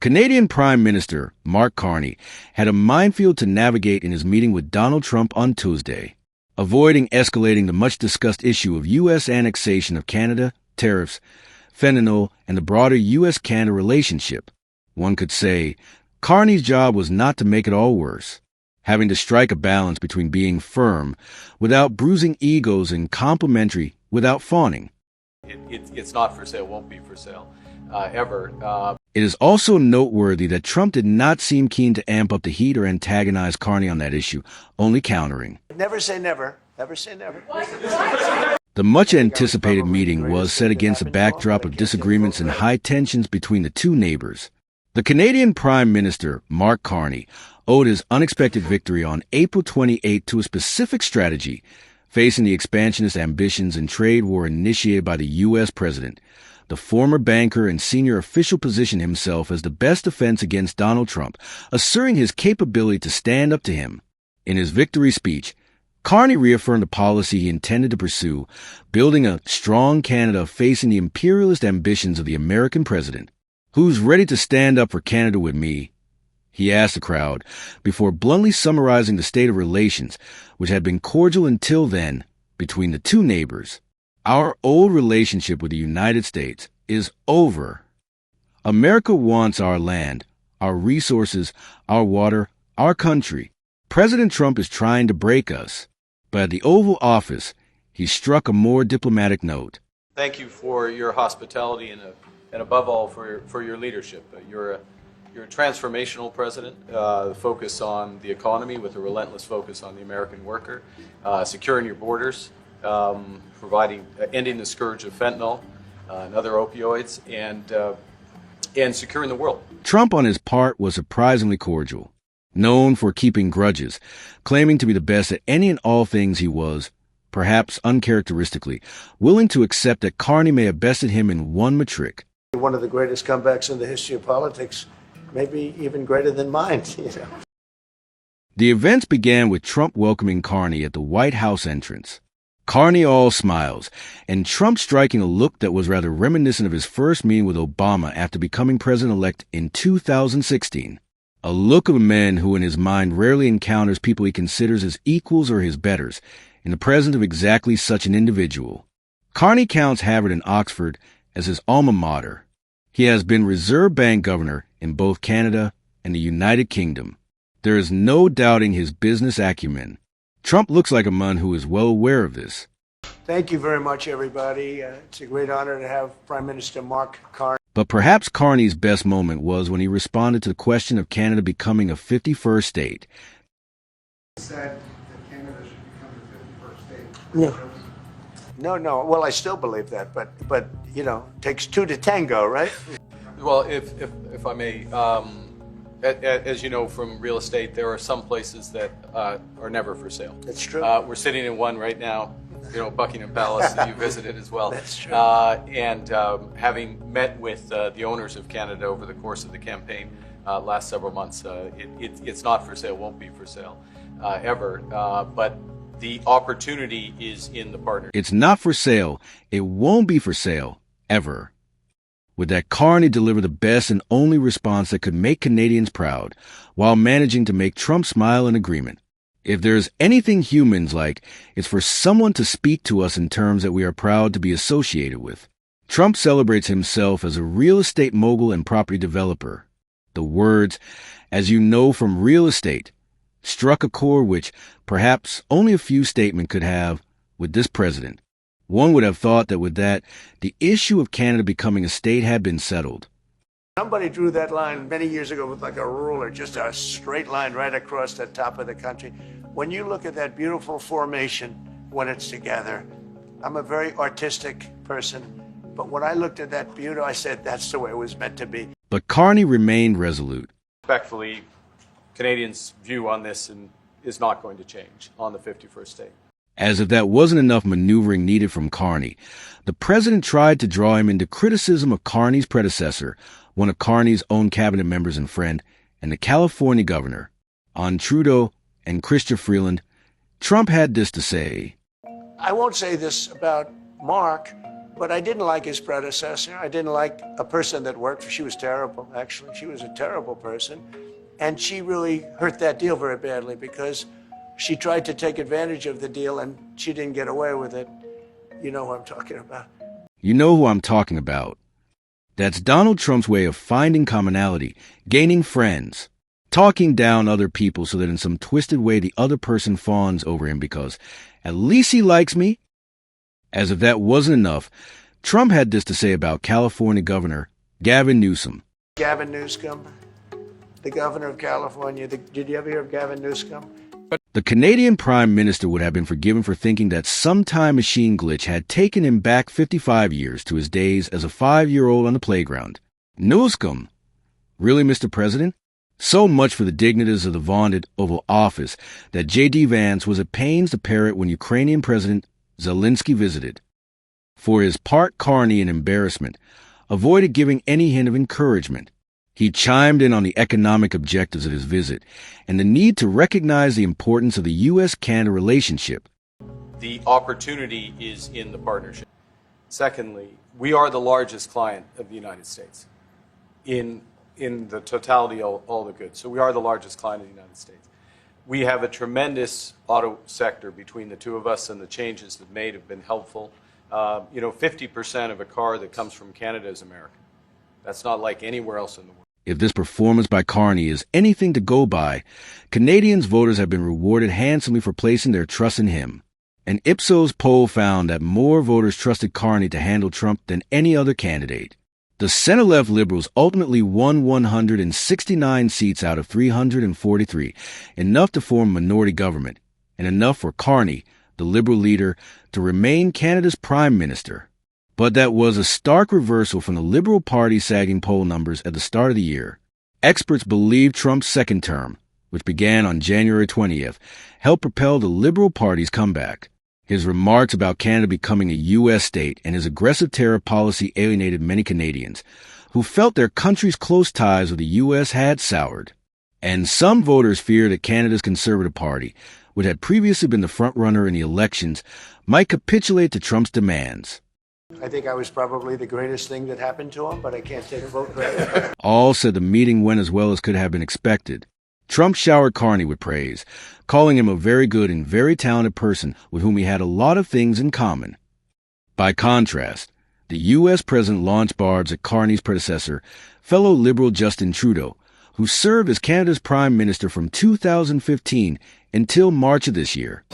Canadian Prime Minister Mark Carney had a minefield to navigate in his meeting with Donald Trump on Tuesday, avoiding escalating the much-discussed issue of U.S. annexation of Canada, tariffs, fentanyl, and the broader U.S.-Canada relationship. One could say Carney's job was not to make it all worse, having to strike a balance between being firm without bruising egos and complimentary without fawning. It's not for sale, won't be for sale, ever. It is also noteworthy that Trump did not seem keen to amp up the heat or antagonize Carney on that issue, only countering. Never say never. Never say never. The much-anticipated meeting was set against a backdrop of disagreements and high tensions between the two neighbors. The Canadian Prime Minister, Mark Carney, owed his unexpected victory on April 28 to a specific strategy facing the expansionist ambitions and trade war initiated by the U.S. president. The former banker and senior official positioned himself as the best defense against Donald Trump, asserting his capability to stand up to him. In his victory speech, Carney reaffirmed the policy he intended to pursue, building a strong Canada facing the imperialist ambitions of the American president. "Who's ready to stand up for Canada with me?" he asked the crowd, before bluntly summarizing the state of relations, which had been cordial until then, between the two neighbors. "Our old relationship with the United States is over. America wants our land, our resources, our water, our country. President Trump is trying to break us." But at the Oval Office, he struck a more diplomatic note. Thank you for your hospitality and above all for your leadership. You're a transformational president, focus on the economy with a relentless focus on the American worker, securing your borders, ending the scourge of fentanyl and other opioids, and securing the world. Trump, on his part, was surprisingly cordial. Known for keeping grudges, claiming to be the best at any and all things, he was, perhaps uncharacteristically, willing to accept that Carney may have bested him in one matric. One of the greatest comebacks in the history of politics, maybe even greater than mine. The events began with Trump welcoming Carney at the White House entrance. Carney all smiles, and Trump striking a look that was rather reminiscent of his first meeting with Obama after becoming president-elect in 2016. A look of a man who in his mind rarely encounters people he considers his equals or his betters, in the presence of exactly such an individual. Carney counts Harvard and Oxford as his alma mater. He has been Reserve Bank governor in both Canada and the United Kingdom. There is no doubting his business acumen. Trump looks like a man who is well aware of this. Thank you very much, everybody. It's a great honor to have Prime Minister Mark Carney. But perhaps Carney's best moment was when he responded to the question of Canada becoming a 51st state. He said that Canada should become the 51st state. No. Well, I still believe that, but takes two to tango, right? Well, if I may, as you know from real estate, there are some places that are never for sale. That's true. We're sitting in one right now, Buckingham Palace that you visited as well. That's true. And having met with the owners of Canada over the course of the campaign last several months, it's not for sale, won't be for sale ever. But the opportunity is in the partnership. It's not for sale. It won't be for sale, ever. With that, Carney delivered the best and only response that could make Canadians proud, while managing to make Trump smile in agreement. If there's anything humans like, it's for someone to speak to us in terms that we are proud to be associated with. Trump celebrates himself as a real estate mogul and property developer. The words, "as you know from real estate," struck a chord which perhaps only a few statements could have with this president. One would have thought that with that, the issue of Canada becoming a state had been settled. Somebody drew that line many years ago with like a ruler, just a straight line right across the top of the country. When you look at that beautiful formation when it's together, I'm a very artistic person, but when I looked at that beauty, I said, that's the way it was meant to be. But Carney remained resolute. Respectfully, Canadians' view on this is not going to change on the 51st state. As if that wasn't enough maneuvering needed from Carney, the president tried to draw him into criticism of Carney's predecessor, one of Carney's own cabinet members and friend, and the California governor. On Trudeau and Chrystia Freeland, Trump had this to say. I won't say this about Mark, But I didn't like his predecessor. I didn't like a person that worked for, she was terrible, actually. She was a terrible person. And she really hurt that deal very badly because she tried to take advantage of the deal and she didn't get away with it. You know who I'm talking about. You know who I'm talking about. That's Donald Trump's way of finding commonality, gaining friends, talking down other people so that in some twisted way the other person fawns over him because at least he likes me. As if that wasn't enough, Trump had this to say about California Governor Gavin Newsom. Gavin Newsom, the governor of California. Did you ever hear of Gavin Newsom? The Canadian Prime Minister would have been forgiven for thinking that some time machine glitch had taken him back 55 years to his days as a 5-year-old on the playground. Newsom? Really, Mr. President? So much for the dignities of the vaunted Oval Office that J.D. Vance was at pains to parrot when Ukrainian President Zelensky visited. For his part, Carney, in embarrassment, avoided giving any hint of encouragement. He chimed in on the economic objectives of his visit and the need to recognize the importance of the U.S.-Canada relationship. The opportunity is in the partnership. Secondly, we are the largest client of the United States in the totality of all the goods. So we are the largest client of the United States. We have a tremendous auto sector between the two of us, and the changes that made have been helpful. 50% of a car that comes from Canada is American. That's not like anywhere else in the world. If this performance by Carney is anything to go by, Canadians voters have been rewarded handsomely for placing their trust in him. An Ipsos poll found that more voters trusted Carney to handle Trump than any other candidate. The center-left Liberals ultimately won 169 seats out of 343, enough to form a minority government, and enough for Carney, the Liberal leader, to remain Canada's Prime Minister. But that was a stark reversal from the Liberal Party's sagging poll numbers at the start of the year. Experts believe Trump's second term, which began on January 20th, helped propel the Liberal Party's comeback. His remarks about Canada becoming a U.S. state and his aggressive tariff policy alienated many Canadians, who felt their country's close ties with the U.S. had soured. And some voters fear that Canada's Conservative Party, which had previously been the front-runner in the elections, might capitulate to Trump's demands. I think I was probably the greatest thing that happened to him, but I can't take vote credit. All said the meeting went as well as could have been expected. Trump showered Carney with praise, calling him a very good and very talented person with whom he had a lot of things in common. By contrast, the U.S. president launched barbs at Carney's predecessor, fellow Liberal Justin Trudeau, who served as Canada's Prime Minister from 2015 until March of this year.